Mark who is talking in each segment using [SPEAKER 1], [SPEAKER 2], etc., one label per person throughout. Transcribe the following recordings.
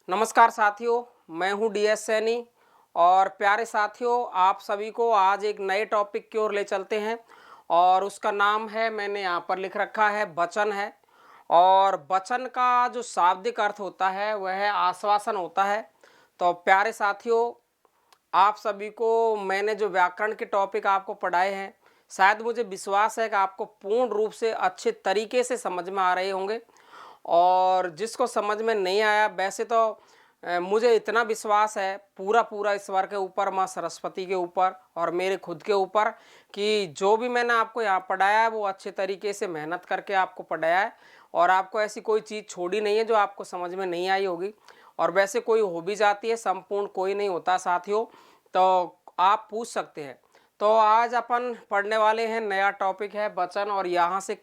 [SPEAKER 1] नमस्कार साथियों, मैं हूं डीएस सैनी। और प्यारे साथियों, आप सभी को आज एक नए टॉपिक की ओर ले चलते हैं और उसका नाम है, मैंने यहाँ पर लिख रखा है, वचन है। और वचन का जो शाब्दिक अर्थ होता है वह आश्वासन होता है। तो प्यारे साथियों, आप सभी को मैंने जो व्याकरण के टॉपिक आपको पढ़ाए हैं, शायद मुझे विश्वास है कि आपको पूर्ण रूप से अच्छे तरीके से समझ में आ रहे होंगे। और जिसको समझ में नहीं आया, वैसे तो मुझे इतना विश्वास है पूरा पूरा ईश्वर के ऊपर, माँ सरस्वती के ऊपर और मेरे खुद के ऊपर, कि जो भी मैंने आपको यहाँ पढ़ाया है वो अच्छे तरीके से मेहनत करके आपको पढ़ाया है। और आपको ऐसी कोई चीज़ छोड़ी नहीं है जो आपको समझ में नहीं आई होगी। और वैसे कोई हो भी जाती है, संपूर्ण कोई नहीं होता साथियों, तो आप पूछ सकते हैं। तो आज अपन पढ़ने वाले हैं, नया टॉपिक है वचन। और यहाँ से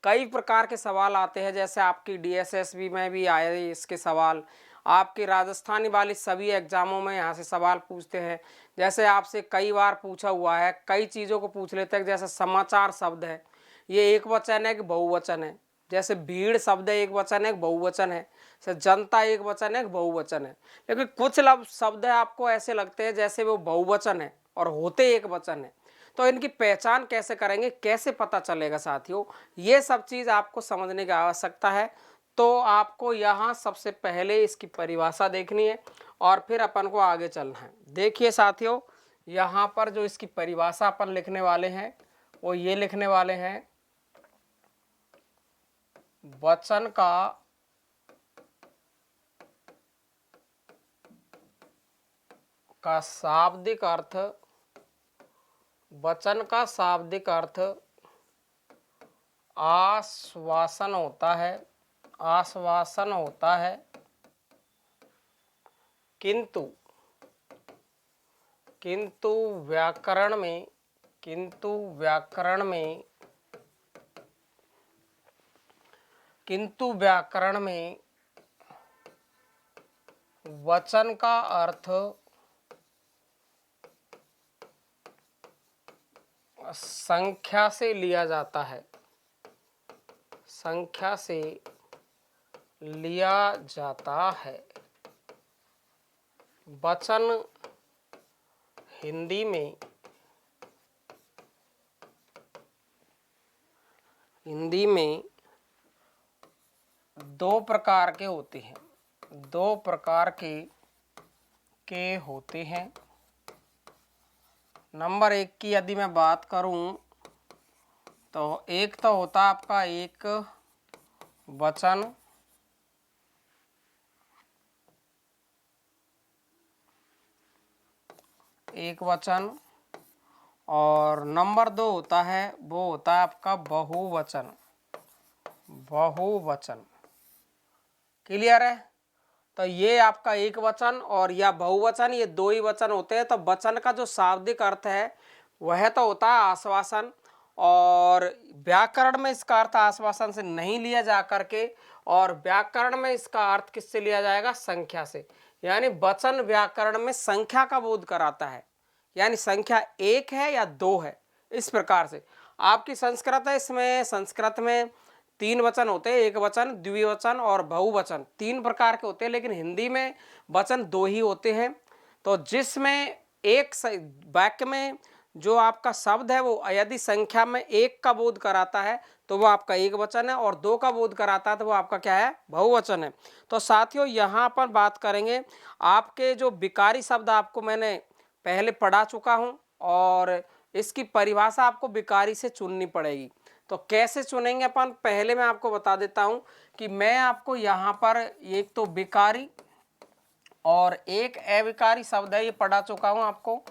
[SPEAKER 1] कई प्रकार के सवाल आते हैं, जैसे आपकी डीएसएसबी में भी आए इसके सवाल, आपके राजस्थानी वाले सभी एग्जामों में यहाँ से सवाल पूछते हैं। जैसे आपसे कई बार पूछा हुआ है, कई चीज़ों को पूछ लेते हैं, जैसे समाचार शब्द है, ये एक वचन है कि बहुवचन है। जैसे भीड़ शब्द है, एक वचन है कि बहुवचन है। जैसे जनता एक वचन है कि बहुवचन है। लेकिन कुछ शब्द है आपको ऐसे लगते हैं जैसे वो बहुवचन है और होते एक वचन है। तो इनकी पहचान कैसे करेंगे, कैसे पता चलेगा साथियों, ये सब चीज़ आपको समझने की आवश्यकता है। तो आपको यहाँ सबसे पहले इसकी परिभाषा देखनी है और फिर अपन को आगे चलना है। देखिए साथियों, यहाँ पर जो इसकी परिभाषा अपन लिखने वाले हैं वो ये लिखने वाले हैं, वचन का शाब्दिक अर्थ, वचन का शाब्दिक अर्थ आश्वासन होता है, आश्वासन होता है। किंतु किंतु व्याकरण में किंतु व्याकरण में किंतु व्याकरण में वचन का अर्थ संख्या से लिया जाता है, संख्या से लिया जाता है। वचन हिंदी में दो प्रकार के होते हैं, दो प्रकार के होते हैं। नंबर एक की यदि मैं बात करूं तो एक तो होता आपका एक वचन, एक वचन। और नंबर दो होता है, वो होता है आपका बहुवचन, बहुवचन। क्लियर है? तो ये आपका एक वचन और या बहुवचन, ये दो ही वचन होते हैं। तो वचन का जो शाब्दिक अर्थ है वह तो होता है आश्वासन, और व्याकरण में इसका अर्थ आश्वासन से नहीं लिया जा करके, और व्याकरण में इसका अर्थ किससे लिया जाएगा, संख्या से। यानी वचन व्याकरण में संख्या का बोध कराता है, यानी संख्या एक है या दो है, इस प्रकार से। आपकी संस्कृत है, इसमें संस्कृत में तीन वचन होते हैं, एक वचन, द्विवचन और बहुवचन, तीन प्रकार के होते हैं। लेकिन हिंदी में वचन दो ही होते हैं। तो जिसमें एक वाक्य में जो आपका शब्द है वो यदि संख्या में एक का बोध कराता है तो वो आपका एक वचन है, और दो का बोध कराता है तो वो आपका क्या है, बहुवचन है। तो साथियों, यहाँ पर बात करेंगे आपके जो विकारी शब्द, आपको मैंने पहले पढ़ा चुका हूँ, और इसकी परिभाषा आपको विकारी से चुननी पड़ेगी। तो कैसे चुनेंगे अपन, पहले मैं आपको बता देता हूं कि मैं आपको यहाँ पर एक तो विकारी और एक अविकारी शब्द है, ये पढ़ा चुका हूं आपको।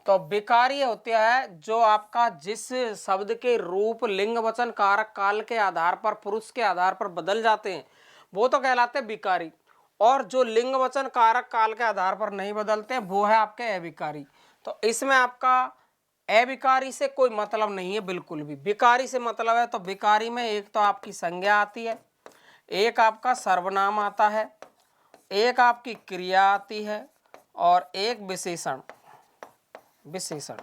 [SPEAKER 1] तो विकारी होता है जो आपका जिस शब्द के रूप लिंग वचन कारक काल के आधार पर, पुरुष के आधार पर बदल जाते हैं, वो तो कहलाते हैं विकारी। और जो लिंग वचन कारक काल के आधार पर नहीं बदलते हैं वो है आपके अविकारी। तो इसमें आपका अविकारी से कोई मतलब नहीं है बिल्कुल भी, विकारी से मतलब है। तो विकारी में एक तो आपकी संज्ञा आती है, एक आपका सर्वनाम आता है, एक आपकी क्रिया आती है, और एक विशेषण। विशेषण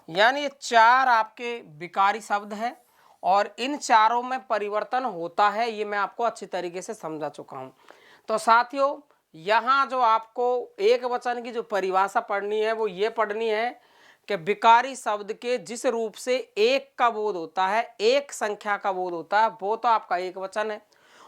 [SPEAKER 1] यानी ये चार आपके विकारी शब्द हैं, और इन चारों में परिवर्तन होता है, ये मैं आपको अच्छी तरीके से समझा चुका हूं। तो साथियों यहाँ जो आपको एक वचन की जो परिभाषा पढ़नी है वो ये पढ़नी है कि विकारी शब्द के जिस रूप से एक का बोध होता है, एक संख्या का बोध होता है, वो तो आपका एक वचन है।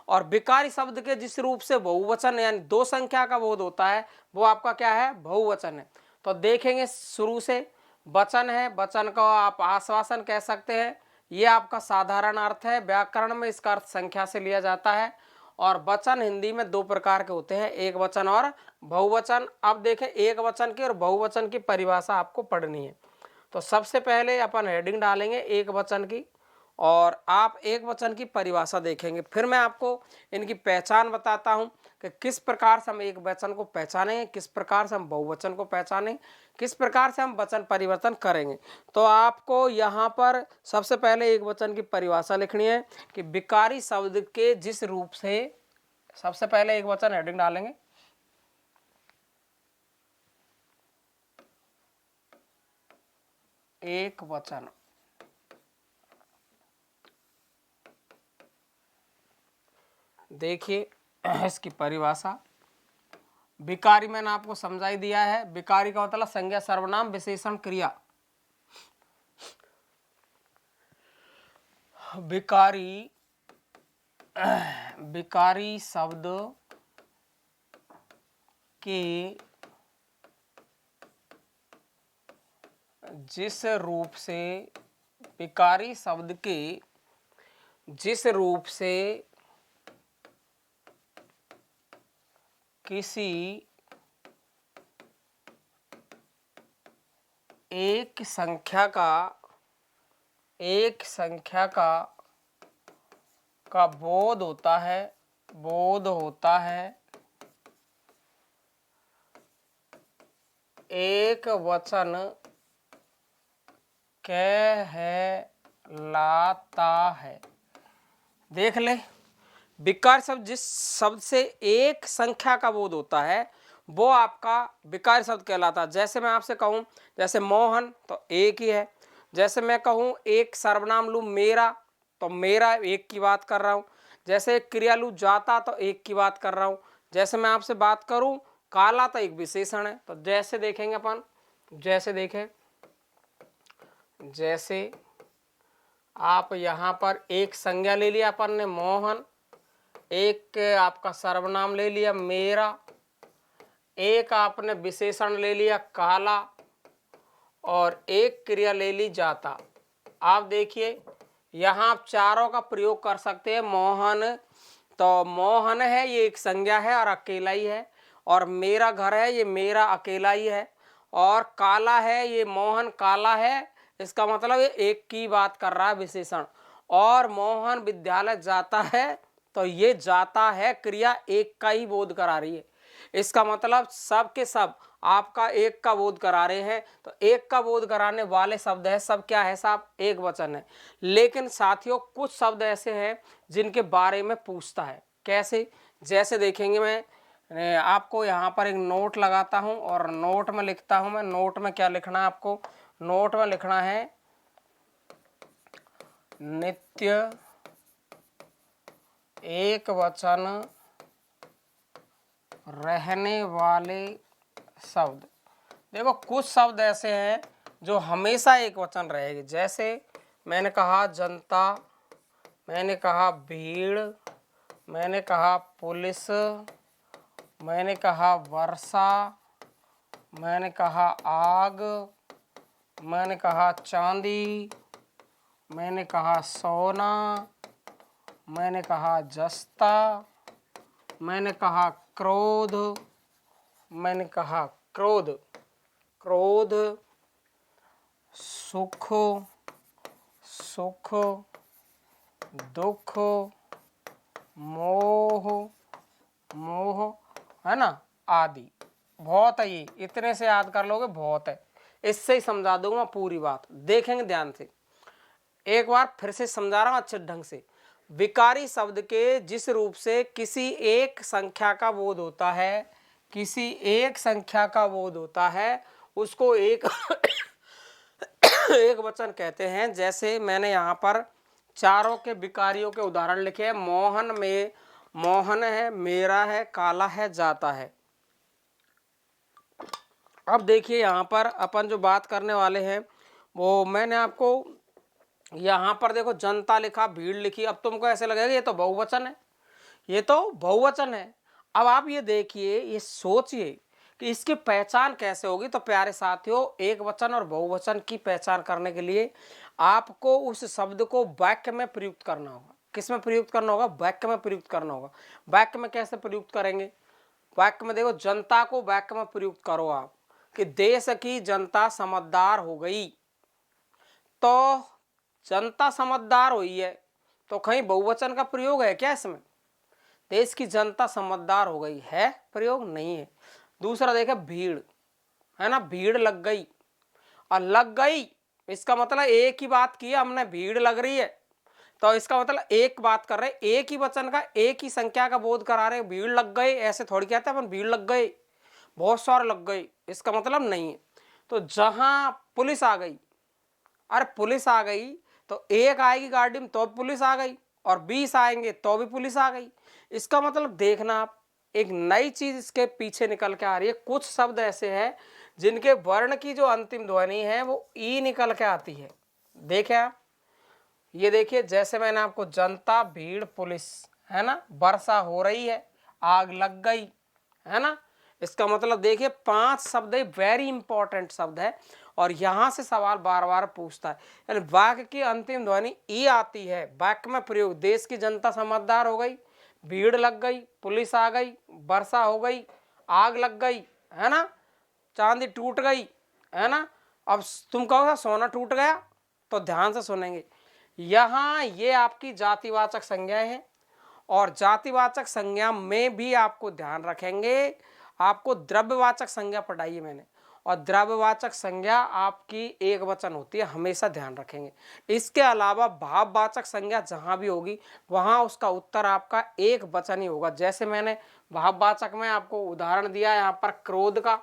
[SPEAKER 1] और विकारी शब्द के जिस रूप से बहुवचन यानी दो संख्या का बोध होता है वो आपका क्या है, बहुवचन है। तो देखेंगे शुरू से, वचन है, वचन को आप आश्वासन कह सकते हैं, ये आपका साधारण अर्थ है। व्याकरण में इसका अर्थ संख्या से लिया जाता है। और वचन हिंदी में दो प्रकार के होते हैं, एक वचन और बहुवचन। अब देखें एक वचन की और बहुवचन की परिभाषा आपको पढ़नी है। तो सबसे पहले अपन हेडिंग डालेंगे एक वचन की और आप एक वचन की परिभाषा देखेंगे। फिर मैं आपको इनकी पहचान बताता हूं कि किस प्रकार से हम एक वचन को पहचानें, किस प्रकार से हम बहुवचन को पहचानें, किस प्रकार से हम वचन परिवर्तन करेंगे। तो आपको यहाँ पर सबसे पहले एक वचन की परिभाषा लिखनी है कि विकारी शब्द के जिस रूप से, सबसे पहले एक वचन हेडिंग डालेंगे एक वचन। देखिए इसकी परिभाषा, विकारी मैंने आपको समझा ही दिया है। विकारी का मतलब संज्ञा, सर्वनाम, विशेषण, क्रिया। विकारी, विकारी शब्द के जिस रूप से, विकारी शब्द के जिस रूप से किसी एक संख्या का बोध होता है, एक वचन कहलाता है। देख ले, विकार शब्द जिस शब्द से एक संख्या का बोध होता है वो आपका विकार शब्द कहलाता है। जैसे मैं आपसे कहूं, जैसे मोहन तो एक ही है। जैसे मैं कहूं एक सर्वनाम लूं मेरा, तो मेरा एक की बात कर रहा हूं। जैसे एक क्रिया लूं जाता, तो एक की बात कर रहा हूं। जैसे मैं आपसे बात करूं काला, तो एक विशेषण है। तो जैसे देखेंगे अपन, जैसे देखें, जैसे आप यहाँ पर एक संज्ञा ले लिया अपन ने मोहन, एक आपका सर्वनाम ले लिया मेरा, एक आपने विशेषण ले लिया काला और एक क्रिया ले ली जाता। आप देखिए यहाँ आप चारों का प्रयोग कर सकते हैं। मोहन, तो मोहन है ये एक संज्ञा है और अकेला ही है। और मेरा घर है, ये मेरा अकेला ही है। और काला है, ये मोहन काला है, इसका मतलब ये एक की बात कर रहा है, विशेषण। और मोहन विद्यालय जाता है, तो ये जाता है क्रिया एक का ही बोध करा रही है। इसका मतलब सब के सब आपका एक का बोध करा रहे हैं। तो एक का बोध कराने वाले शब्द है सब क्या है साहब, एक वचन है। लेकिन साथियों कुछ शब्द ऐसे हैं जिनके बारे में पूछता है। कैसे? जैसे देखेंगे, मैं आपको यहाँ पर एक नोट लगाता हूँ और नोट में लिखता हूँ। मैं नोट में क्या लिखना है आपको, नोट में लिखना है नित्य एक वचन रहने वाले शब्द। देखो कुछ शब्द ऐसे हैं जो हमेशा एक वचन रहेगी। जैसे मैंने कहा जनता, मैंने कहा भीड़, मैंने कहा पुलिस, मैंने कहा वर्षा, मैंने कहा आग, मैंने कहा चांदी, मैंने कहा सोना, मैंने कहा जस्ता, मैंने कहा क्रोध, मैंने कहा क्रोध, क्रोध, सुख, सुख, दुख, मोह, मोह, है ना, आदि। बहुत है, ये इतने से याद कर लोगे बहुत है। इससे ही समझा दूंगा पूरी बात। देखेंगे ध्यान से, एक बार फिर से समझा रहा हूं अच्छे ढंग से। विकारी शब्द के जिस रूप से किसी एक संख्या का बोध होता है, किसी एक संख्या का बोध होता है, उसको एक एक वचन कहते हैं। जैसे मैंने यहाँ पर चारों के विकारियों के उदाहरण लिखे हैं। मोहन में मोहन है, मेरा है, काला है, जाता है। अब देखिए यहाँ पर अपन जो बात करने वाले हैं वो मैंने आपको यहाँ पर देखो जनता लिखा, भीड़ लिखी। अब तुमको ऐसे लगेगा ये तो बहुवचन है, ये तो बहुवचन है। अब आप ये देखिए, ये सोचिए कि इसकी पहचान कैसे होगी। तो प्यारे साथियों, एक वचन और बहुवचन की पहचान करने के लिए आपको उस शब्द को वाक्य में प्रयुक्त करना होगा। किस में प्रयुक्त करना होगा? वाक्य में प्रयुक्त करना होगा। वाक्य में कैसे प्रयुक्त करेंगे? वाक्य में देखो, जनता को वाक्य में प्रयुक्त करो आप कि देश की जनता समझदार हो गई। तो जनता समझदार हुई है, तो कहीं बहुवचन का प्रयोग है क्या इसमें? देश की जनता समझदार हो गई है, प्रयोग नहीं है। दूसरा देखे, भीड़ है ना, भीड़ लग गई। और लग गई इसका मतलब एक ही बात की है हमने, भीड़ लग रही है। तो इसका मतलब एक बात कर रहे, एक ही वचन का, एक ही संख्या का बोध करा रहे। भीड़ लग गई ऐसे थोड़ी कहते हैं अपन, भीड़ लग गई, बहुत सारे लग गई, इसका मतलब नहीं है। तो जहां पुलिस आ गई, अरे पुलिस आ गई तो एक आएगी गाड़ी में तो पुलिस आ गई, और 20 आएंगे तो भी पुलिस आ गई। इसका मतलब देखना आप, एक नई चीज इसके पीछे निकल के आ रही है। कुछ शब्द ऐसे हैं जिनके वर्ण की जो अंतिम ध्वनि है वो ई निकल के आती है। देखें आप, ये देखिए, जैसे मैंने आपको जनता, भीड़, पुलिस, है ना, वर्षा हो रही है, आग लग गई, है ना। इसका मतलब देखिए 5 शब्द है, वेरी इंपॉर्टेंट शब्द है, और यहां से सवाल बार बार पूछता है। यानी वाक्य की अंतिम ध्वनि ई आती है। वाक्य में प्रयोग, देश की जनता समझदार हो गई, भीड़ लग गई, पुलिस आ गई, वर्षा हो गई, आग लग गई, है ना, चांदी टूट गई, है ना। अब तुम कहोगे सोना टूट गया, तो ध्यान से सुनेंगे। यहाँ ये आपकी जातिवाचक संज्ञाएं हैं, और जातिवाचक संज्ञा में भी आपको ध्यान रखेंगे, आपको द्रव्यवाचक संज्ञा पढ़ाई है मैंने, और द्रव्यवाचक संज्ञा आपकी एक वचन होती है, हमेशा ध्यान रखेंगे। इसके अलावा भाववाचक संज्ञा जहां भी होगी वहां उसका उत्तर आपका एक वचन ही होगा। जैसे मैंने भाववाचक में आपको उदाहरण दिया यहाँ पर क्रोध का,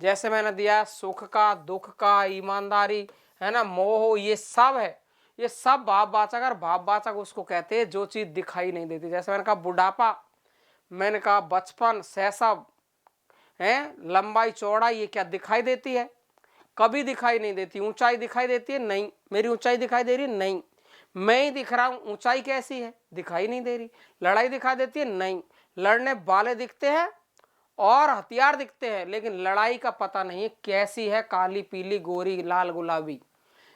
[SPEAKER 1] जैसे मैंने दिया सुख का, दुख का, ईमानदारी, है ना, मोह, ये सब है, ये सब भाववाचक। और भाववाचक उसको कहते हैं जो चीज दिखाई नहीं देती। जैसे मैंने कहा बुढ़ापा, मैंने कहा बचपन, शैशव, है, लंबाई चौड़ाई, ये क्या दिखाई देती है? कभी दिखाई नहीं देती। ऊंचाई दिखाई देती है? नहीं। मेरी ऊंचाई दिखाई दे रही है? नहीं। मैं ही दिख रहा हूं, ऊंचाई कैसी है? दिखाई नहीं दे रही। लड़ाई दिखाई देती है? नहीं। लड़ने वाले दिखते हैं और हथियार दिखते हैं, लेकिन लड़ाई का पता नहीं कैसी है, काली, पीली, गोरी, लाल, गुलाबी,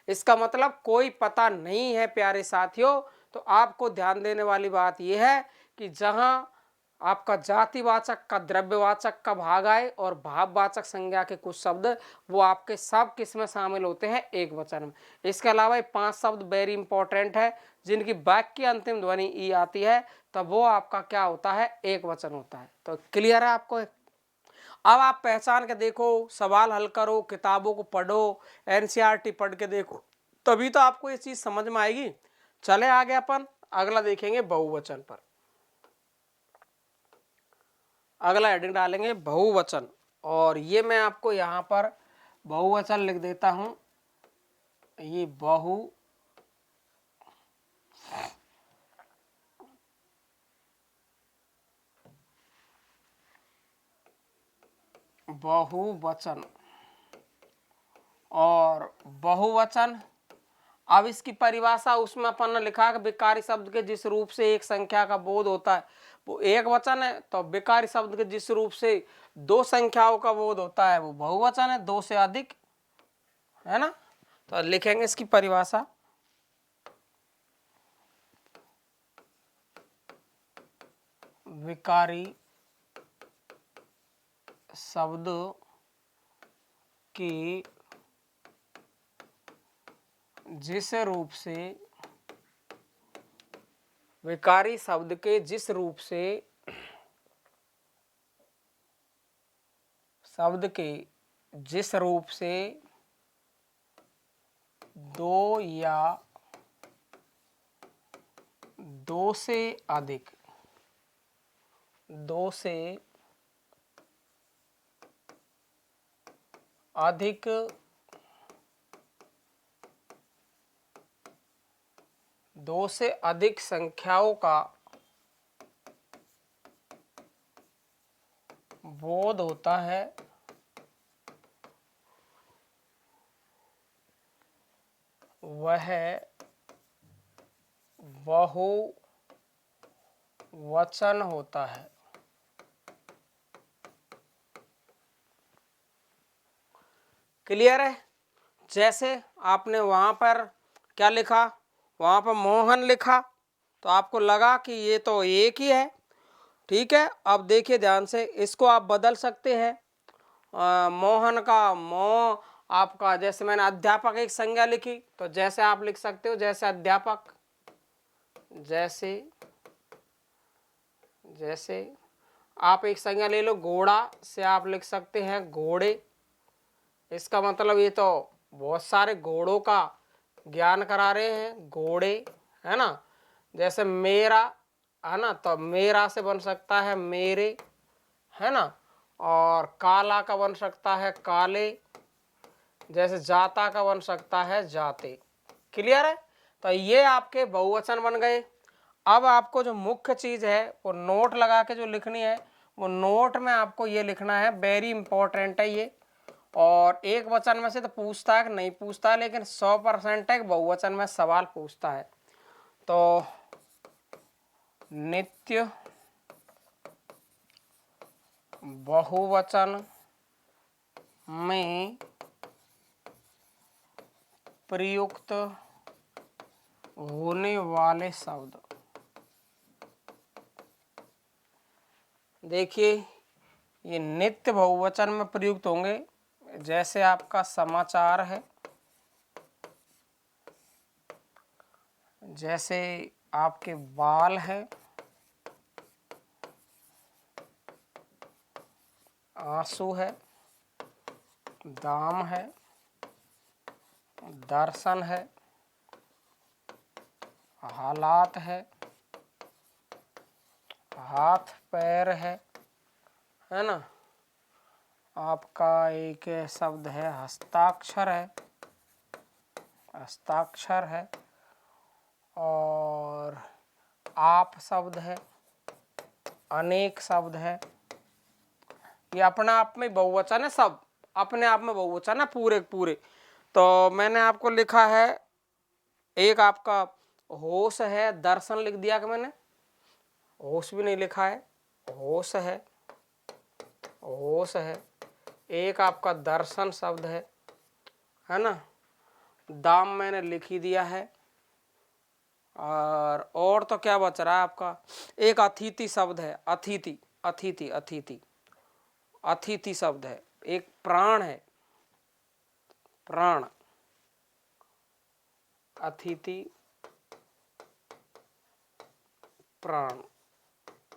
[SPEAKER 1] इसका मतलब कोई पता नहीं है प्यारे साथियों। तो आपको ध्यान देने वाली बात यह है कि जहां आपका जातिवाचक का, द्रव्यवाचक का भाग आए और भाववाचक संज्ञा के कुछ शब्द, वो आपके सब किस में शामिल होते हैं? एक वचन में। इसके अलावा 5 शब्द वेरी इंपॉर्टेंट है जिनकी वाक्य की अंतिम ध्वनि ई आती है, तब वो आपका क्या होता है? एक वचन होता है। तो क्लियर है आपको? अब आप पहचान के देखो, सवाल हल करो, किताबों को पढ़ो, एनसीईआरटी पढ़ के देखो, तभी तो आपको ये चीज समझ में आएगी। चले आगे, अपन अगला देखेंगे बहुवचन पर। अगला हेडिंग डालेंगे बहुवचन, और ये मैं आपको यहाँ पर बहुवचन लिख देता हूं। ये बहुवचन, और बहुवचन, अब इसकी परिभाषा उसमें अपन ने लिखा कि विकारी शब्द के जिस रूप से एक संख्या का बोध होता है वो एक वचन है, तो विकारी शब्द के जिस रूप से 2 संख्याओं का बोध होता है वो बहुवचन है, 2 से अधिक, है ना। तो लिखेंगे इसकी परिभाषा। विकारी शब्द की जिस रूप से, विकारी शब्द के जिस रूप से, शब्द के जिस रूप से 2 या 2 से अधिक, 2 से अधिक दो से अधिक संख्याओं का बोध होता है, वह बहुवचन होता है। क्लियर है? जैसे आपने वहां पर क्या लिखा, वहां पर मोहन लिखा तो आपको लगा कि ये तो एक ही है। ठीक है, अब देखिए ध्यान से, इसको आप बदल सकते हैं। मोहन का मो, आपका जैसे मैंने अध्यापक एक संज्ञा लिखी तो जैसे आप लिख सकते हो, जैसे अध्यापक, जैसे जैसे आप एक संज्ञा ले लो घोड़ा से आप लिख सकते हैं घोड़े। इसका मतलब ये तो बहुत सारे घोड़ों का ज्ञान करा रहे हैं, घोड़े, है ना। जैसे मेरा, है ना, तो मेरा से बन सकता है मेरे, है ना। और काला का बन सकता है काले, जैसे जाता का बन सकता है जाते। क्लियर है? तो ये आपके बहुवचन बन गए। अब आपको जो मुख्य चीज है वो नोट लगा के जो लिखनी है, वो नोट में आपको ये लिखना है, वेरी इंपॉर्टेंट है ये। और एक वचन में से तो पूछता है कि नहीं पूछता है, लेकिन 100% है बहुवचन में सवाल पूछता है। तो नित्य बहुवचन में प्रयुक्त होने वाले शब्द, देखिए ये नित्य बहुवचन में प्रयुक्त होंगे। जैसे आपका समाचार है, जैसे आपके बाल है, आंसू है, दाम है, दर्शन है, हालात है, हाथ पैर है ना। आपका एक शब्द है हस्ताक्षर है, हस्ताक्षर है, और आप शब्द है, अनेक शब्द है। ये अपने आप में बहुवचन है, सब अपने आप में बहुवचन है पूरे पूरे। तो मैंने आपको लिखा है, एक आपका होश है, दर्शन लिख दिया कि मैंने, होश भी नहीं लिखा है, होश है, होश है। एक आपका दर्शन शब्द है ना। दाम मैंने लिख ही दिया है। और तो क्या बच रहा है आपका, एक अतिथि शब्द है, अतिथि अतिथि अतिथि अतिथि शब्द है। एक प्राण है, प्राण, अतिथि, प्राण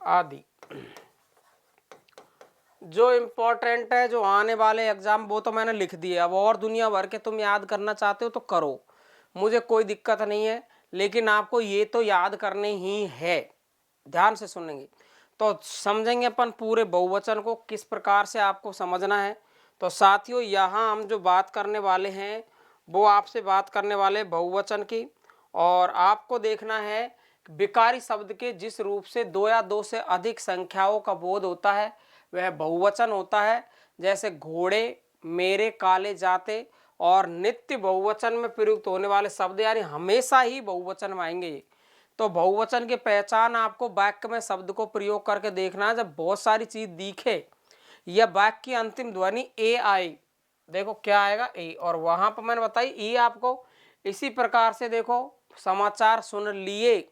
[SPEAKER 1] आदि। जो इम्पोर्टेंट है, जो आने वाले एग्जाम, वो तो मैंने लिख दिए। अब और दुनिया भर के तुम याद करना चाहते हो तो करो, मुझे कोई दिक्कत नहीं है, लेकिन आपको ये तो याद करने ही है। ध्यान से सुनेंगे तो समझेंगे अपन पूरे बहुवचन को किस प्रकार से आपको समझना है। तो साथियों, यहाँ हम जो बात करने वाले हैं वो आपसे बात करने वाले बहुवचन की। और आपको देखना है विकारी शब्द के जिस रूप से दो या दो से अधिक संख्याओं का बोध होता है वह बहुवचन होता है। जैसे घोड़े, मेरे, काले, जाते, और नित्य बहुवचन में प्रयुक्त होने वाले शब्द, यानी हमेशा ही बहुवचन में आएंगे ये। तो बहुवचन की पहचान आपको वाक्य में शब्द को प्रयोग करके देखना है। जब बहुत सारी चीज दिखे या वाक्य की अंतिम ध्वनि ए आए, देखो क्या आएगा ए, और वहां पर मैंने बताई ई आपको। इसी प्रकार से देखो, समाचार सुन लिए,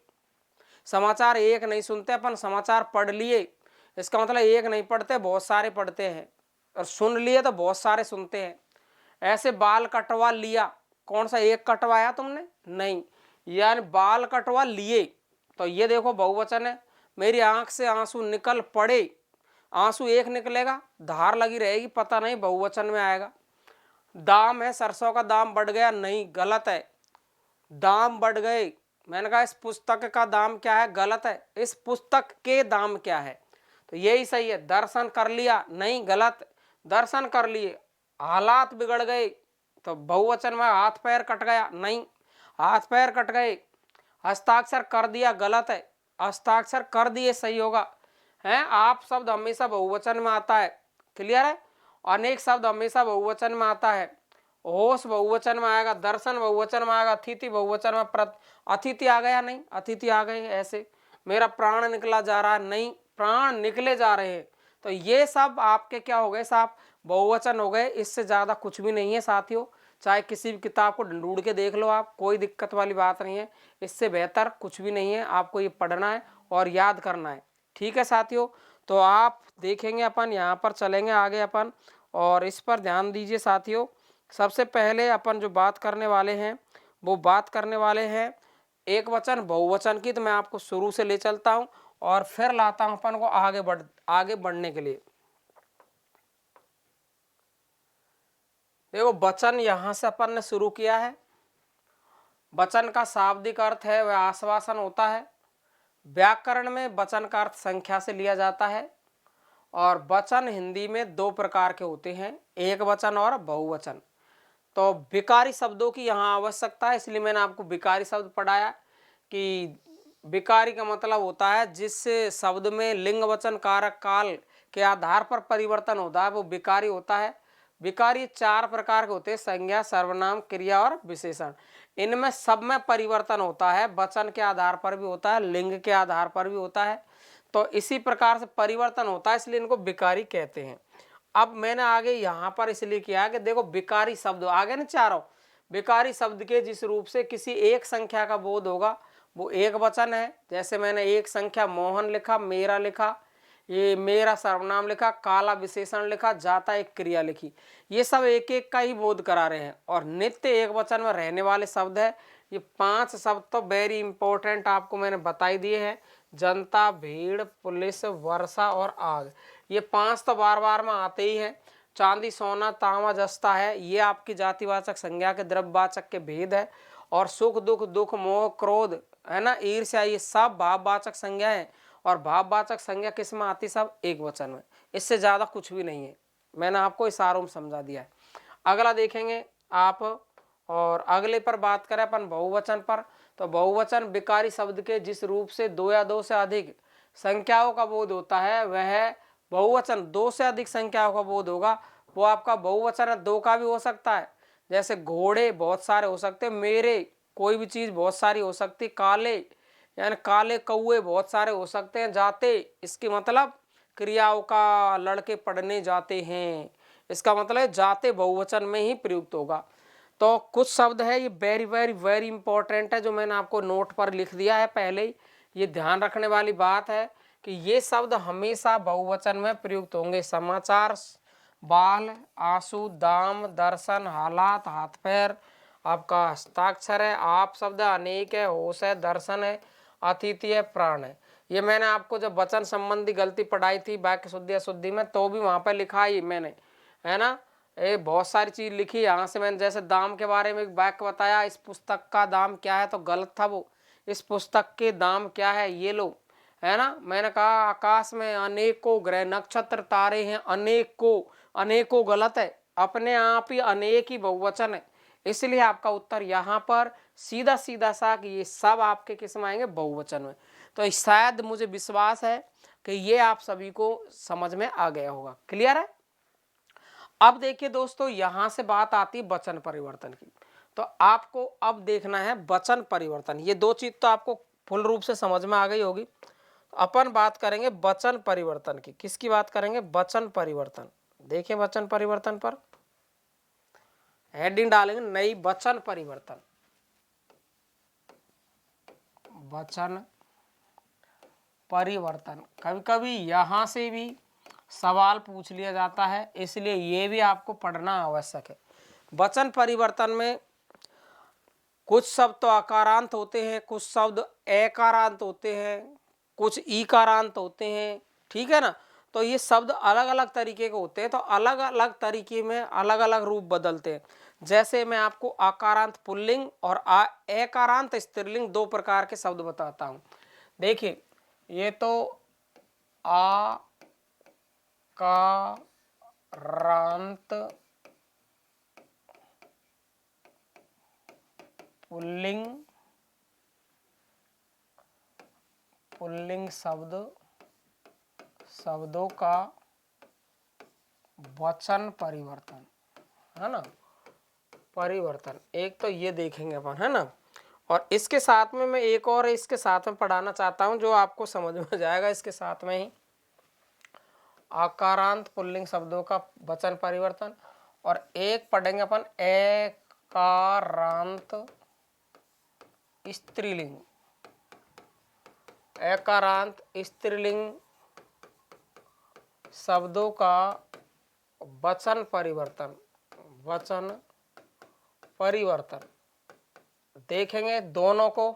[SPEAKER 1] समाचार एक नहीं सुनते अपन, समाचार पढ़ लिए, इसका मतलब एक नहीं पढ़ते, बहुत सारे पढ़ते हैं। और सुन लिए तो बहुत सारे सुनते हैं। ऐसे बाल कटवा लिया, कौन सा एक कटवाया तुमने, नहीं, यानी बाल कटवा लिए, तो ये देखो बहुवचन है। मेरी आंख से आंसू निकल पड़े, आंसू एक निकलेगा, धार लगी रहेगी, पता नहीं, बहुवचन में आएगा। दाम है, सरसों का दाम बढ़ गया, नहीं, गलत है। दाम बढ़ गए, मैंने कहा इस पुस्तक का दाम क्या है, गलत है, इस पुस्तक के दाम क्या है, तो यही सही है। दर्शन कर लिया, नहीं, गलत, दर्शन कर लिए। हालात बिगड़ गए, तो बहुवचन में हाथ पैर कट गया, नहीं, हाथ पैर कट गए। हस्ताक्षर कर दिया, गलत है, हस्ताक्षर कर दिए सही होगा। हैं, आप शब्द हमेशा बहुवचन में आता है, क्लियर है। अनेक शब्द हमेशा बहुवचन में आता है, होश बहुवचन में आएगा, दर्शन बहुवचन में आएगा, अतिथि बहुवचन में। अतिथि आ गया नहीं, अतिथि आ गए ऐसे। मेरा प्राण निकला जा रहा नहीं, प्राण निकले जा रहे हैं। तो ये सब आपके क्या हो गए साहब, बहुवचन हो गए। इससे ज्यादा कुछ भी नहीं है साथियों। चाहे किसी भी किताब को ढूंढ के देख लो आप, कोई दिक्कत वाली बात नहीं है। इससे बेहतर कुछ भी नहीं है। आपको ये पढ़ना है और याद करना है, ठीक है साथियों। तो आप देखेंगे अपन यहाँ पर चलेंगे आगे अपन, और इस पर ध्यान दीजिए साथियों। सबसे पहले अपन जो बात करने वाले हैं वो बात करने वाले हैं एक वचन बहुवचन की। तो मैं आपको शुरू से ले चलता हूं और फिर लाता हूं अपन को आगे बढ़ने के लिए। देखो वचन यहां से अपन ने शुरू किया है। वचन का शाब्दिक अर्थ है वह आश्वासन होता है। व्याकरण में वचन का अर्थ संख्या से लिया जाता है। और वचन हिंदी में दो प्रकार के होते हैं, एक वचन और बहुवचन। तो विकारी शब्दों की यहाँ आवश्यकता है, इसलिए मैंने आपको विकारी शब्द पढ़ाया कि विकारी का मतलब होता है जिस शब्द में लिंग वचन कारक काल के आधार पर परिवर्तन होता है वो विकारी होता है। विकारी चार प्रकार के होते हैं, संज्ञा, सर्वनाम, क्रिया और विशेषण। इनमें सब में परिवर्तन होता है, वचन के आधार पर भी होता है, लिंग के आधार पर भी होता है। तो इसी प्रकार से परिवर्तन होता है, इसलिए इनको विकारी कहते हैं। अब मैंने आगे यहाँ पर इसलिए किया कि देखो विकारी शब्द आगे ना चारों, विकारी शब्द के जिस रूप से किसी एक संख्या का बोध होगा वो एक वचन है। जैसे मैंने एक संख्या मोहन लिखा, मेरा लिखा, ये मेरा सर्वनाम लिखा, काला विशेषण लिखा, जाता एक क्रिया लिखी। ये सब एक एक का ही बोध करा रहे हैं। और नित्य एक वचन में रहने वाले शब्द है ये पांच शब्द, तो वेरी इंपॉर्टेंट आपको मैंने बताई दिए हैं। जनता, भीड़, पुलिस, वर्षा और आग, ये पांच तो बार बार में आते ही हैं। चांदी, सोना, तांबा, जस्ता है, ये आपकी जातिवाचक संज्ञा के द्रव्यवाचक के भेद है। और सुख दुख, दुख मोह क्रोध है ना, ईर्ष्या, ये सब भाववाचक संज्ञा है। और भाववाचक संज्ञा किस में आती, सब एक वचन में। इससे ज्यादा कुछ भी नहीं है, मैंने आपको इशारों में समझा दिया है। अगला देखेंगे आप, और अगले पर बात करें अपन बहुवचन पर। तो बहुवचन विकारी शब्द के जिस रूप से दो या दो से अधिक संख्याओं का बोध होता है वह बहुवचन। दो से अधिक संख्याओं का बोध होगा वो आपका बहुवचन है। दो का भी हो सकता है, जैसे घोड़े बहुत सारे हो सकते हैं, मेरे कोई भी चीज बहुत सारी हो सकती, काले यानी काले कौए बहुत सारे हो सकते हैं, जाते इसकी मतलब क्रियाओं का, लड़के पढ़ने जाते हैं, इसका मतलब जाते बहुवचन में ही प्रयुक्त होगा। तो कुछ शब्द है ये वेरी वेरी वेरी इंपॉर्टेंट है जो मैंने आपको नोट पर लिख दिया है पहले ही। ये ध्यान रखने वाली बात है कि ये शब्द हमेशा बहुवचन में प्रयुक्त होंगे। समाचार, बाल, आंसू, दाम, दर्शन, हालात, हाथ पैर, आपका हस्ताक्षर है, आप शब्द अनेक है, होश है, दर्शन है, अतिथि है, प्राण है। ये मैंने आपको जब वचन संबंधी गलती पढ़ाई थी वाक्य शुद्धि अशुद्धि में तो भी वहां पर लिखा ही मैंने, है ना। ये बहुत सारी चीज लिखी। यहाँ से मैंने जैसे दाम के बारे में एक वाक्य बताया, इस पुस्तक का दाम क्या है, तो गलत था वो, इस पुस्तक के दाम क्या है ये लो, है ना। मैंने कहा आकाश में अनेकों ग्रह नक्षत्र तारे हैं, अनेकों, अनेकों गलत है, अपने आप ही अनेक ही बहुवचन है। इसलिए आपका उत्तर यहाँ पर सीधा सीधा सा कि ये सब आपके किस में आएंगे, बहुवचन में। तो शायद मुझे विश्वास है कि ये आप सभी को समझ में आ गया होगा, क्लियर है। अब देखिए दोस्तों, यहां से बात आती है वचन परिवर्तन की। तो आपको अब देखना है वचन परिवर्तन। ये दो चीज तो आपको फुल रूप से समझ में आ गई होगी। तो अपन बात करेंगे वचन परिवर्तन की। किसकी बात करेंगे, वचन परिवर्तन। देखिए वचन परिवर्तन पर हेडिंग डालेंगे नई वचन परिवर्तन। वचन परिवर्तन कभी कभी यहां से भी सवाल पूछ लिया जाता है, इसलिए ये भी आपको पढ़ना आवश्यक है। वचन परिवर्तन में कुछ शब्द तो अकारांत होते हैं, कुछ शब्द एकारांत होते हैं, कुछ ईकारांत होते हैं, ठीक है ना। तो ये शब्द अलग अलग तरीके के होते हैं, तो अलग अलग तरीके में अलग अलग रूप बदलते हैं। जैसे मैं आपको अकारांत पुल्लिंग और एकारांत स्त्रीलिंग दो प्रकार के शब्द बताता हूं। देखिए ये तो आकारांत पुल्लिंग शब्द शब्दों का वचन परिवर्तन, है ना, परिवर्तन। एक तो ये देखेंगे अपन, है ना। और इसके साथ में मैं एक और इसके साथ में पढ़ाना चाहता हूं जो आपको समझ में जाएगा इसके साथ में ही, आकारांत पुल्लिंग शब्दों का वचन परिवर्तन। और एक पढ़ेंगे अपन एकारांत स्त्रीलिंग, एकारांत स्त्रीलिंग शब्दों का वचन परिवर्तन, वचन परिवर्तन देखेंगे दोनों को।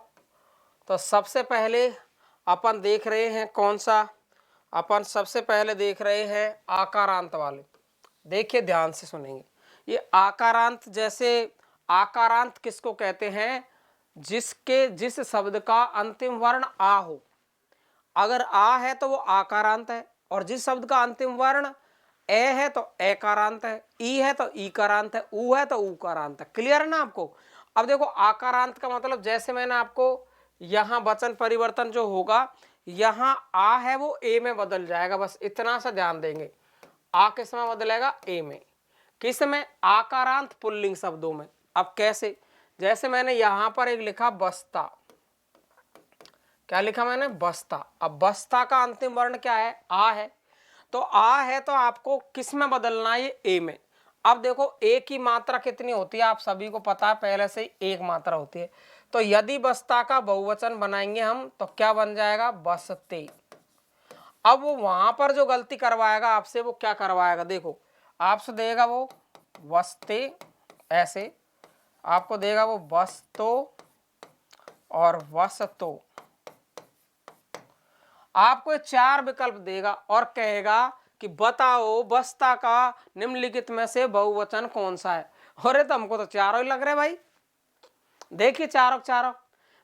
[SPEAKER 1] तो सबसे पहले अपन देख रहे हैं कौन सा, अपन सबसे पहले देख रहे हैं आकारांत वाले। देखिए ध्यान से सुनेंगे। ये आकारांत, जैसे आकारांत किसको कहते हैं, जिस शब्द का अंतिम वर्ण आ हो। अगर आ है तो वो आकारांत है, और जिस शब्द का अंतिम वर्ण ए है तो एकारांत है, ई है तो ईकारांत है, ऊ है तो ऊकारांत है। क्लियर है ना आपको। अब देखो आकारांत का मतलब, जैसे मैंने आपको यहां वचन परिवर्तन जो होगा, यहां आ है वो ए में बदल जाएगा, बस इतना सा ध्यान देंगे। आ किस में बदलेगा, ए में। किस में, आकारांत पुल्लिंग शब्दों में। अब कैसे, जैसे मैंने यहां पर एक लिखा बस्ता, क्या लिखा मैंने, बस्ता। अब बस्ता का अंतिम वर्ण क्या है, आ है। तो आ है तो आपको किस में बदलना है, ये ए में। अब देखो ए की मात्रा कितनी होती है, आप सभी को पता है पहले से ही, एक मात्रा होती है। तो यदि बस्ता का बहुवचन बनाएंगे हम तो क्या बन जाएगा, बसते। अब वो वहां पर जो गलती करवाएगा आपसे, वो क्या करवाएगा, देखो आपसे देगा वो बस्ते, ऐसे आपको देगा वो बस्तो और वसतो। आपको 4 विकल्प देगा और कहेगा कि बताओ बस्ता का निम्नलिखित में से बहुवचन कौन सा है। अरे तो हमको तो चारों ही लग रहे भाई। देखिए चारों चारों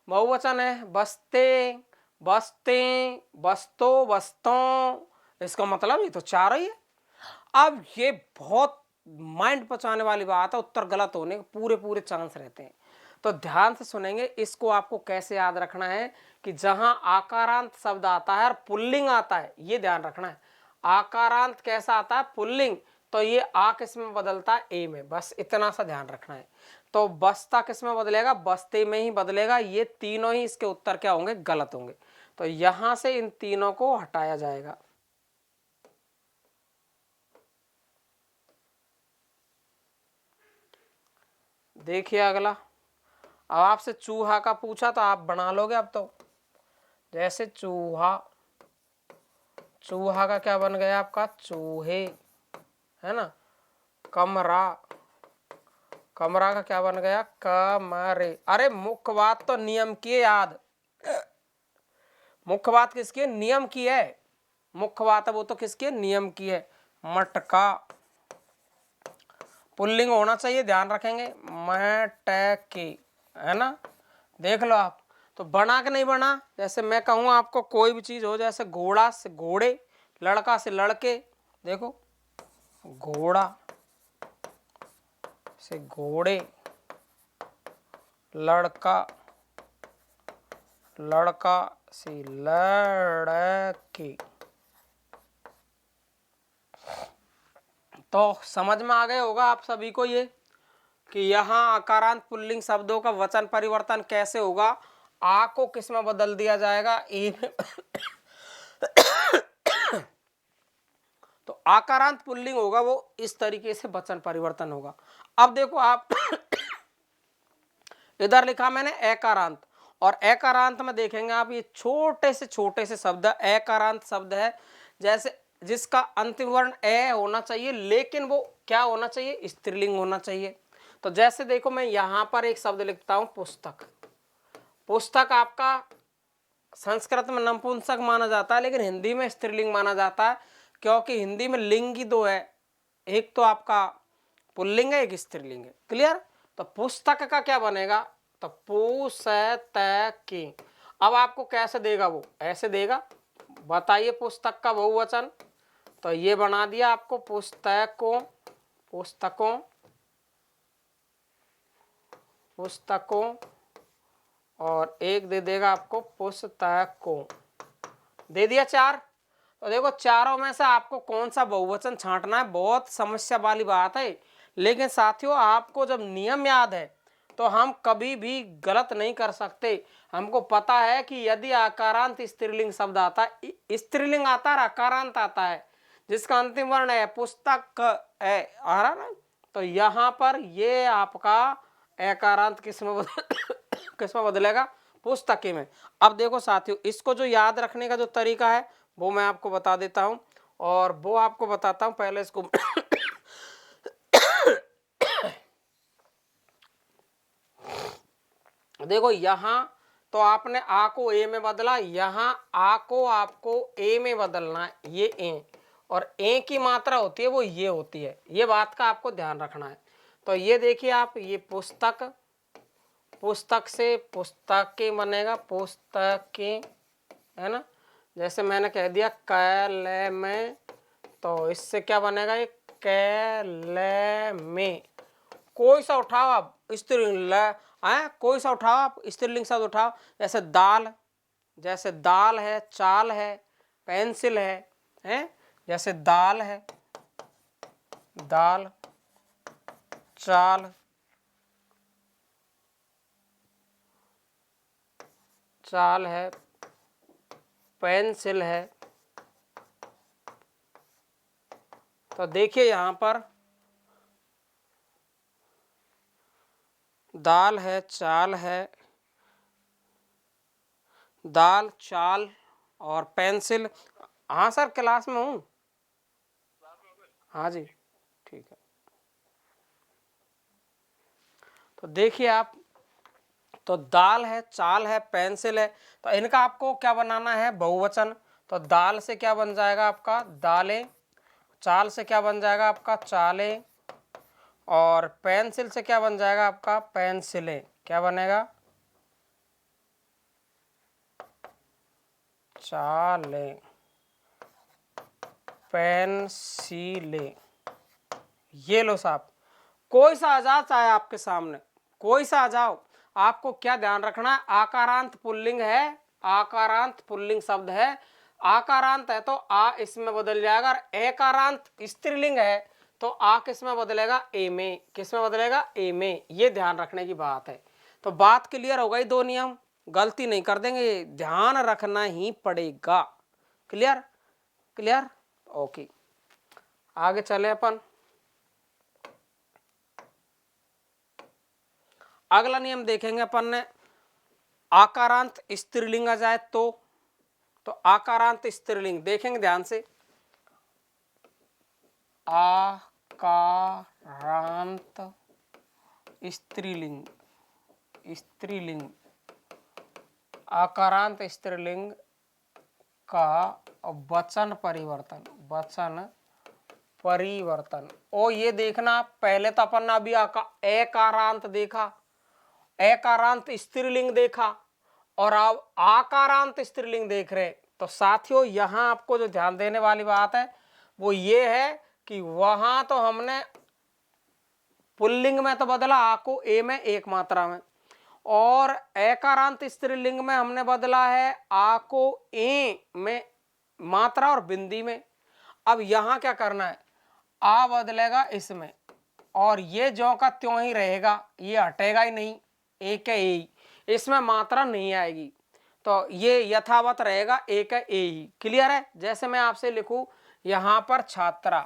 [SPEAKER 1] बहुवचन है, बस्ते, बस्ते, बस्तो, बस्तों। इसका मतलब ये तो चारों ही है। अब ये बहुत माइंड पचाने वाली बात है, उत्तर गलत होने के पूरे पूरे चांस रहते हैं। तो ध्यान से सुनेंगे। इसको आपको कैसे याद रखना है कि जहां आकारांत शब्द आता है और पुल्लिंग आता है, ये ध्यान रखना है। आकारांत कैसा आता है, पुल्लिंग, तो ये आ किस में बदलता है, ए में, बस इतना सा ध्यान रखना है। तो बस्ता किस में बदलेगा, बस्ते में ही बदलेगा। ये तीनों ही इसके उत्तर क्या होंगे, गलत होंगे। तो यहां से इन तीनों को हटाया जाएगा। देखिए अगला, अब आपसे चूहा का पूछा तो आप बना लोगे अब तो। जैसे चूहा, चूहा का क्या बन गया आपका, चूहे, है ना। कमरा, कमरा का क्या बन गया, कमरे। अरे मुख्य बात तो नियम की है याद, मुख्य बात किसकी है, नियम की है। मुख्य बात है वो तो किसकी है, नियम की है। मटका, पुल्लिंग होना चाहिए, ध्यान रखेंगे, मटके, है ना। देख लो आप, तो बना के नहीं बना। जैसे मैं कहूँ आपको कोई भी चीज हो, जैसे घोड़ा से घोड़े, लड़का से लड़के, देखो घोड़ा से घोड़े, लड़का, लड़का से लड़के। तो समझ में आ गए होगा आप सभी को ये कि यहाँ आकारांत पुल्लिंग शब्दों का वचन परिवर्तन कैसे होगा। आ को किस में बदल दिया जाएगा, ए में। तो आकारांत पुल्लिंग होगा वो इस तरीके से वचन परिवर्तन होगा। अब देखो आप इधर लिखा मैंने एकारांत, और एकारांत में देखेंगे आप, ये छोटे से शब्द एकारांत शब्द है, जैसे जिसका अंतिम वर्ण ए होना चाहिए, लेकिन वो क्या होना चाहिए, स्त्रीलिंग होना चाहिए। तो जैसे देखो मैं यहां पर एक शब्द लिखता हूं पुस्तक। पुस्तक आपका संस्कृत में नपुंसक माना जाता है, लेकिन हिंदी में स्त्रीलिंग माना जाता है, क्योंकि हिंदी में लिंग ही दो है, एक तो आपका पुल्लिंग है, एक स्त्रीलिंग है। क्लियर। तो पुस्तक का क्या बनेगा, तो पुस्तकी। अब आपको कैसे देगा, वो ऐसे देगा, बताइए पुस्तक का बहुवचन। तो ये बना दिया आपको पुस्तकों, पुस्तकों, पुस्तकों, और एक दे देगा आपको पुस्तकों, दे दिया 4। तो देखो चारों में से आपको कौन सा बहुवचन छांटना है, बहुत समस्या वाली बात है। लेकिन साथियों आपको जब नियम याद है तो हम कभी भी गलत नहीं कर सकते। हमको पता है कि यदि आकारांत स्त्रीलिंग शब्द आता है, स्त्रीलिंग आता है, आकारांत आता है, जिसका अंतिम वर्ण है पुस्तक है, आ रहा ना, तो यहाँ पर ये आपका एकारांत किस में बदलेगा, पुस्तके में। अब देखो साथियों, इसको जो याद रखने का जो तरीका है वो मैं आपको बता देता हूं, और वो आपको बताता हूं, पहले इसको देखो यहां तो आपने आ को ए में बदला, यहां आ को आपको ए में बदलना है, ये ए, और ए की मात्रा होती है वो ये होती है, ये बात का आपको ध्यान रखना है। तो ये देखिए आप, ये पुस्तक, पुस्तक से पुस्तके बनेगा, पुस्तके, है ना। जैसे मैंने कह दिया कैले में, तो इससे क्या बनेगा, ये कैले में। कोई सा उठाओ आप स्त्रीलिंग, कोई सा उठाओ आप स्त्रीलिंग शब्द उठाओ, जैसे दाल, जैसे दाल है, चाल है, पेंसिल है, जैसे दाल है, दाल, चाल, चाल है, पेंसिल है। तो देखिए यहां पर दाल है, चाल है, दाल, चाल और पेंसिल। हाँ सर क्लास में हूँ। हाँ जी ठीक है। तो देखिए आप, तो दाल है, चाल है, पेंसिल है, तो इनका आपको क्या बनाना है, बहुवचन। तो दाल से क्या बन जाएगा आपका दालें, चाल से क्या बन जाएगा आपका चालें, और पेंसिल से क्या बन जाएगा आपका पेंसिलें। क्या बनेगा, चालें, पेंसिलें। ये लो साहब, कोई सा आ जाओ चाहे आपके सामने, कोई सा आ जाओ, आपको क्या ध्यान रखना है, आकारांत पुल्लिंग है, आकारांत पुल्लिंग शब्द है, आकारांत है तो आ इसमें बदल जाएगा, और एकारांत स्त्रीलिंग है तो आ किस में बदलेगा, ए में। किस में बदलेगा, ए में। ये ध्यान रखने की बात है। तो बात क्लियर हो गई, दो नियम गलती नहीं कर देंगे, ध्यान रखना ही पड़ेगा। Clear, clear, okay. आगे चले अपन, अगला नियम देखेंगे अपन ने, आकारांत स्त्रीलिंग आ जाए तो आकारांत स्त्रीलिंग देखेंगे ध्यान से, आकारांत स्त्रीलिंग, स्त्रीलिंग, आकारांत स्त्रीलिंग का वचन परिवर्तन, वचन परिवर्तन। और ये देखना, पहले तो अपन ने अभी एकारांत देखा, एकारांत स्त्रीलिंग देखा, और अब आकारांत स्त्रीलिंग देख रहे। तो साथियों यहां आपको जो ध्यान देने वाली बात है वो ये है कि वहां तो हमने पुल्लिंग में तो बदला आ को ए में एक मात्रा में, और एकारांत स्त्रीलिंग में हमने बदला है आ को ए में मात्रा और बिंदी में। अब यहां क्या करना है, आ बदलेगा इसमें, और ये ज्यों का त्यों ही रहेगा, ये हटेगा ही नहीं, एक है ए, इसमें मात्रा नहीं आएगी, तो ये यथावत रहेगा, एक है ए ही। क्लियर है। जैसे मैं आपसे लिखूं यहां पर छात्रा,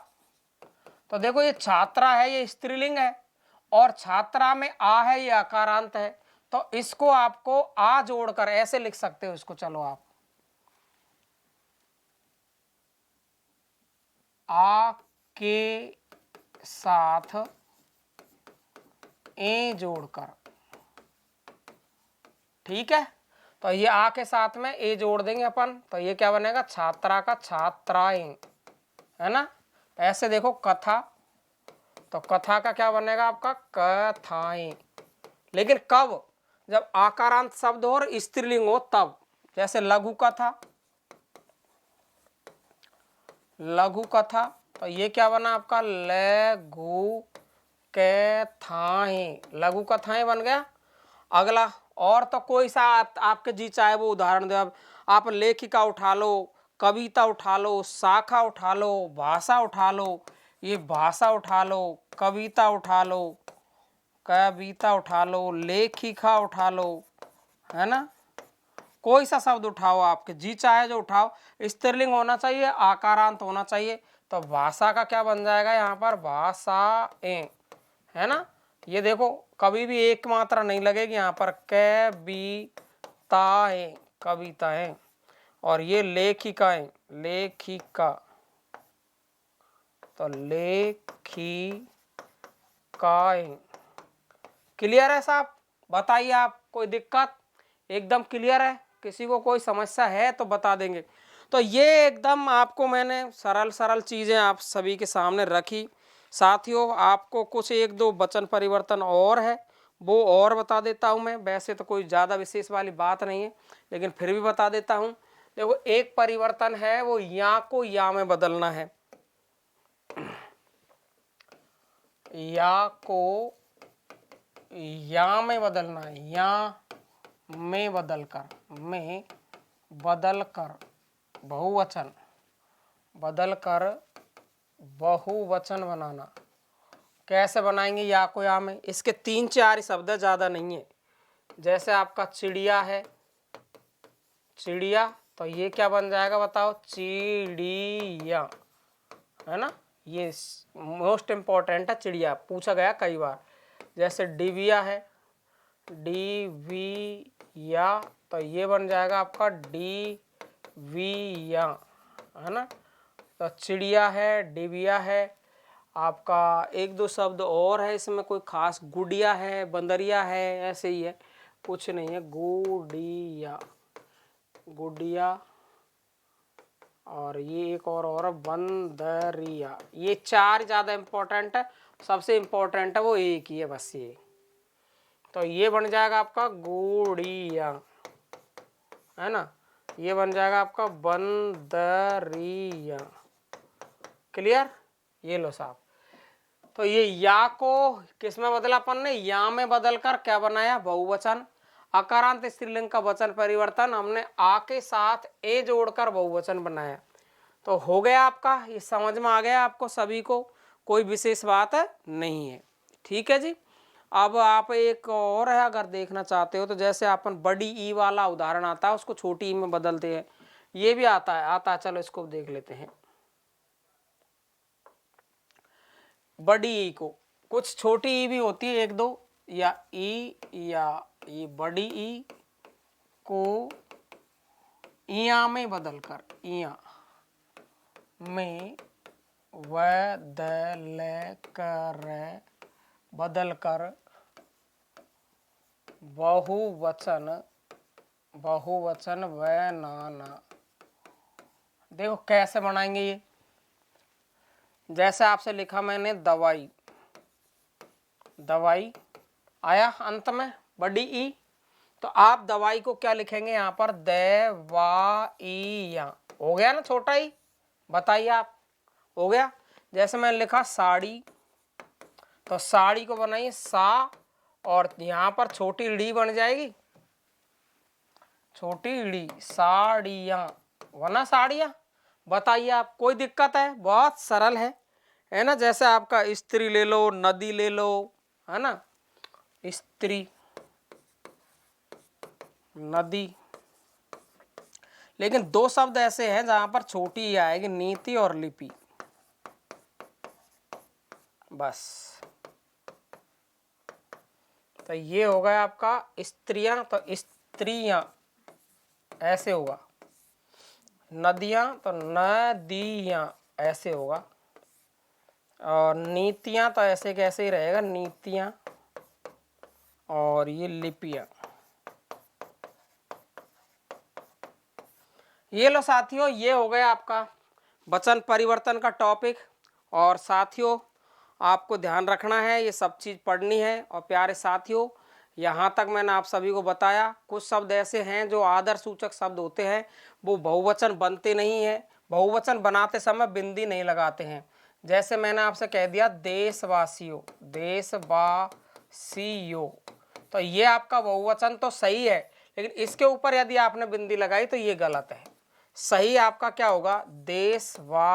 [SPEAKER 1] तो देखो ये छात्रा है, ये स्त्रीलिंग है, और छात्रा में आ है, ये आकारांत है, तो इसको आपको आ जोड़कर ऐसे लिख सकते हो इसको। चलो आप आ के साथ ए जोड़कर, ठीक है। तो ये आ के साथ में ए जोड़ देंगे अपन, तो ये क्या बनेगा, छात्रा का छात्राएं, है ना। ऐसे देखो कथा, तो कथा का क्या बनेगा आपका कथाएं। लेकिन कब, जब आकारांत शब्द हो और स्त्रीलिंग हो तब। जैसे लघु कथा, लघु कथा, तो ये क्या बना आपका लघु कथाएं, लघु कथाएं बन गया। अगला और तो कोई सा आपके जी चाहे वो उदाहरण दे, अब आप लेखिका उठा लो, कविता उठा लो, शाखा उठा लो, भाषा उठा लो, ये भाषा उठा लो, कविता उठा लो, कविता उठा लो, लेखिका उठा लो, है ना। कोई सा शब्द उठाओ, आपके जी चाहे जो उठाओ, स्त्रीलिंग होना चाहिए, आकारांत होना चाहिए। तो भाषा का क्या बन जाएगा यहाँ पर, भाषाएं, है ना। ये देखो कभी भी एक मात्रा नहीं लगेगी यहाँ पर, कविताएं, कविताएं। और ये लेखिकाएं, लेखिका, तो लेखिकाएं। क्लियर है साहब, बताइए आप, कोई दिक्कत, एकदम क्लियर है, किसी को कोई समस्या है तो बता देंगे। तो ये एकदम आपको मैंने सरल सरल चीज़ें आप सभी के सामने रखी। साथियों आपको कुछ एक दो वचन परिवर्तन और है, वो और बता देता हूँ मैं। वैसे तो कोई ज़्यादा विशेष वाली बात नहीं है, लेकिन फिर भी बता देता हूँ। देखो एक परिवर्तन है, वो या को या में बदलना है, या को या में बदलना है, या में बदलकर, में बदलकर बहुवचन, बदलकर बहुवचन बनाना। कैसे बनाएंगे या को या में, इसके 3-4 शब्द, ज़्यादा नहीं है। जैसे आपका चिड़िया है, चिड़िया, तो ये क्या बन जाएगा बताओ, चिड़िया, है ना। ये मोस्ट इम्पोर्टेंट है, चिड़िया पूछा गया कई बार। जैसे डिबिया है, डिविया, तो ये बन जाएगा आपका डिविया, है ना। तो चिड़िया है, डिबिया है। आपका एक दो शब्द और है इसमें, कोई खास, गुड़िया है, बंदरिया है, ऐसे ही है, कुछ नहीं है, गुड़िया, गुड़िया। और ये एक और बंदरिया। ये 4 ज़्यादा इम्पोर्टेंट है, सबसे इम्पोर्टेंट है वो एक ही है बस ये। तो ये बन जाएगा आपका गुड़िया, है ना। ये बन जाएगा आपका बंदरिया। क्लियर, ये लो साहब। तो ये या को किस में बदला अपन ने, या में बदलकर क्या बनाया, बहुवचन। अकारांत स्त्रीलिंग का वचन परिवर्तन हमने आ के साथ ए जोड़कर बहुवचन बनाया। तो हो गया आपका, ये समझ में आ गया आपको सभी को, कोई विशेष बात नहीं है। ठीक है जी। अब आप एक और है अगर देखना चाहते हो तो, जैसे अपन बड़ी ई वाला उदाहरण आता है, उसको छोटी ई में बदलते हैं, ये भी आता है। चलो इसको देख लेते हैं। बड़ी ई को, कुछ छोटी ई भी होती है एक दो, या ई, या ये बड़ी ई को इया में बदलकर, इया में बदलकर बहुवचन, बहुवचन बनाना। देखो कैसे बनाएंगे ये। जैसे आपसे लिखा मैंने दवाई, दवाई आया अंत में बड़ी ई, तो आप दवाई को क्या लिखेंगे यहाँ पर, देवाइया। हो गया ना छोटा ई, बताइए आप, हो गया। जैसे मैंने लिखा साड़ी, तो साड़ी को बनाइए सा, और यहाँ पर छोटी ड़ी बन जाएगी, छोटी ड़ी, साड़ियाँ, वरना साड़ियाँ। बताइए आप, कोई दिक्कत है, बहुत सरल है ना। जैसे आपका स्त्री ले लो, नदी ले लो, है ना, स्त्री, नदी। लेकिन 2 शब्द ऐसे हैं जहां पर छोटी ही आएगी, नीति और लिपि, बस। तो ये हो गया आपका स्त्रियां, तो स्त्रियां ऐसे होगा, नदियां तो नदियां ऐसे होगा, और नीतियां तो ऐसे कैसे ही रहेगा, नीतियां। और ये लिपियां। ये लो साथियों, ये हो गया आपका वचन परिवर्तन का टॉपिक। और साथियों आपको ध्यान रखना है, ये सब चीज़ पढ़नी है। और प्यारे साथियों, यहाँ तक मैंने आप सभी को बताया, कुछ शब्द ऐसे हैं जो आदर सूचक शब्द होते हैं, वो बहुवचन बनते नहीं हैं। बहुवचन बनाते समय बिंदी नहीं लगाते हैं। जैसे मैंने आपसे कह दिया देशवासियों, देशवासियों, तो ये आपका बहुवचन तो सही है, लेकिन इसके ऊपर यदि आपने बिंदी लगाई तो ये गलत है। सही आपका क्या होगा, देशवासियों।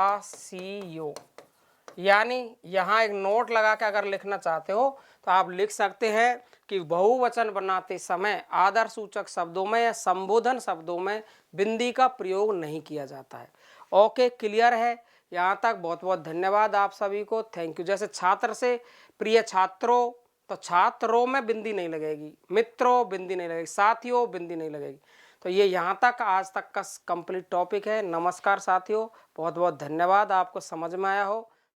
[SPEAKER 1] यानी यहाँ एक नोट लगा के अगर लिखना चाहते हो तो आप लिख सकते हैं कि बहुवचन बनाते समय आदरसूचक शब्दों में या संबोधन शब्दों में बिंदी का प्रयोग नहीं किया जाता है। ओके, क्लियर है यहाँ तक? बहुत बहुत धन्यवाद आप सभी को, थैंक यू। जैसे छात्र से प्रिय छात्रों, तो छात्रों में बिंदी नहीं लगेगी, मित्रों बिंदी नहीं लगेगी, साथियों बिंदी नहीं लगेगी। तो ये यहाँ तक आज तक का कंप्लीट टॉपिक है। नमस्कार साथियों, बहुत बहुत धन्यवाद, आपको समझ में आया हो।